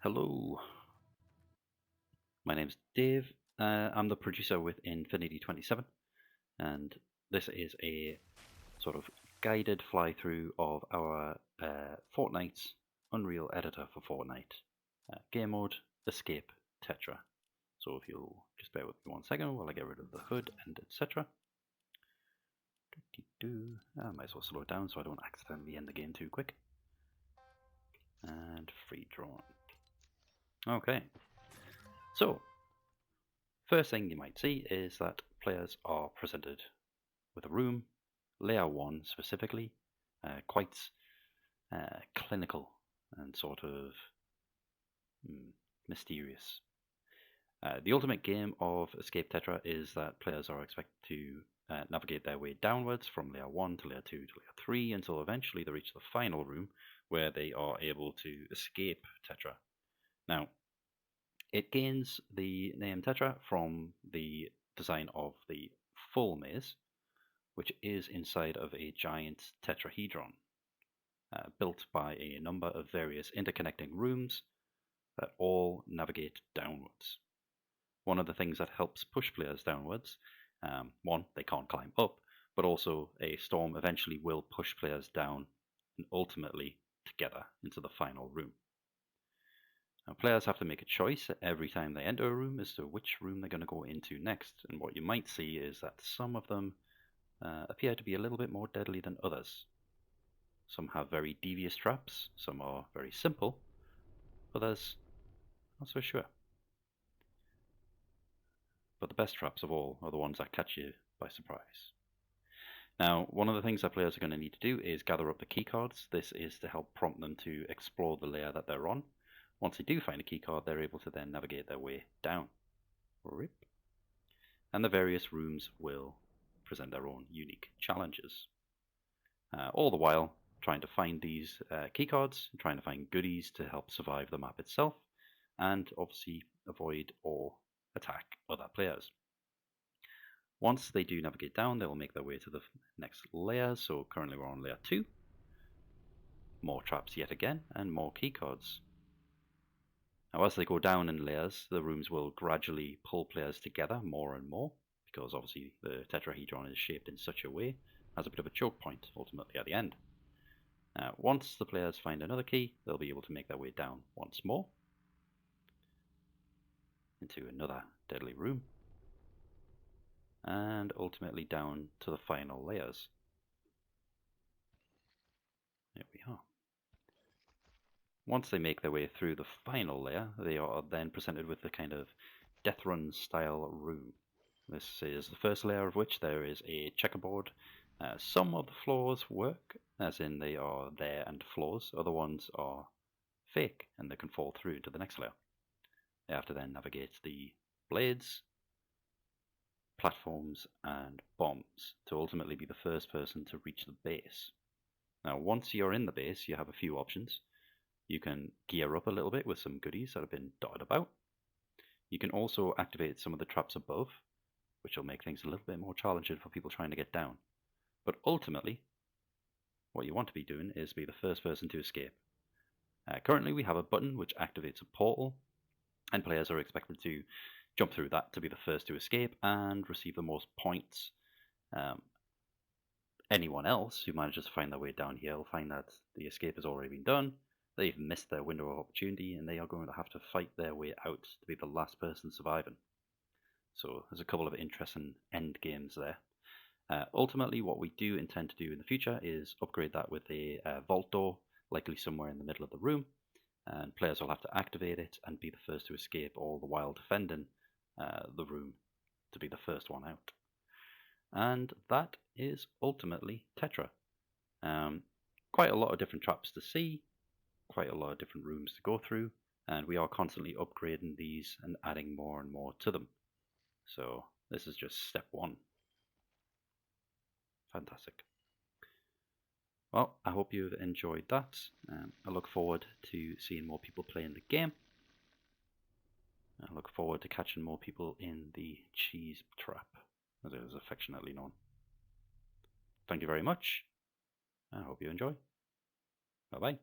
Hello, my name's Dave. I'm the producer with Infinity 27, and this is a sort of guided fly-through of our Fortnite Unreal editor for Fortnite game mode, Escape Tetra. So if you'll just bear with me 1 second while I get rid of the hood and etc. I might as well slow it down so I don't accidentally end the game too quick. And free drawn. Okay, so first thing you might see is that players are presented with a room, layer 1 specifically, quite clinical and sort of mysterious. The ultimate game of Escape Tetra is that players are expected to navigate their way downwards from layer 1 to layer 2 to layer 3 until eventually they reach the final room where they are able to escape Tetra. Now, it gains the name Tetra from the design of the full maze, which is inside of a giant tetrahedron, built by a number of various interconnecting rooms that all navigate downwards. One of the things that helps push players downwards, one, they can't climb up, but also a storm eventually will push players down and ultimately together into the final room. Now, players have to make a choice every time they enter a room as to which room they're going to go into next, and what you might see is that some of them appear to be a little bit more deadly than others. Some have very devious traps, some are very simple, others not so sure. But the best traps of all are the ones that catch you by surprise. Now, one of the things that players are going to need to do is gather up the keycards. This is to help prompt them to explore the layer that they're on. Once they do find a keycard, they're able to then navigate their way down. Rip. And the various rooms will present their own unique challenges. All the while, trying to find these keycards, trying to find goodies to help survive the map itself, and obviously avoid or attack other players. Once they do navigate down, they will make their way to the next layer. So currently we're on layer 2. More traps yet again, and more keycards. Now, as they go down in layers, the rooms will gradually pull players together more and more, because obviously the tetrahedron is shaped in such a way as a bit of a choke point ultimately at the end. Once the players find another key, they'll be able to make their way down once more into another deadly room, and ultimately down to the final layers. There we are. Once they make their way through the final layer, they are then presented with the kind of death run style room. This is the first layer of which there is a checkerboard. Some of the floors work, as in they are there and floors. Other ones are fake and they can fall through into the next layer. They have to then navigate the blades, platforms, and bombs to ultimately be the first person to reach the base. Now, once you're in the base, you have a few options. You can gear up a little bit with some goodies that have been dotted about. You can also activate some of the traps above, which will make things a little bit more challenging for people trying to get down. But ultimately, what you want to be doing is be the first person to escape. Currently, we have a button which activates a portal, and players are expected to jump through that to be the first to escape and receive the most points. Anyone else who manages to find their way down here will find that the escape has already been done. They've missed their window of opportunity, and they are going to have to fight their way out to be the last person surviving. So there's a couple of interesting end games there. Ultimately, what we do intend to do in the future is upgrade that with a vault door, likely somewhere in the middle of the room, and players will have to activate it and be the first to escape, all the while defending the room to be the first one out. And that is ultimately Tetra. Quite a lot of different traps to see, quite a lot of different rooms to go through, and we are constantly upgrading these and adding more and more to them. So this is just step 1. Fantastic. Well, I hope you've enjoyed that. I look forward to seeing more people playing the game. I look forward to catching more people in the cheese trap, as it is affectionately known. Thank you very much. I hope you enjoy. Bye-bye.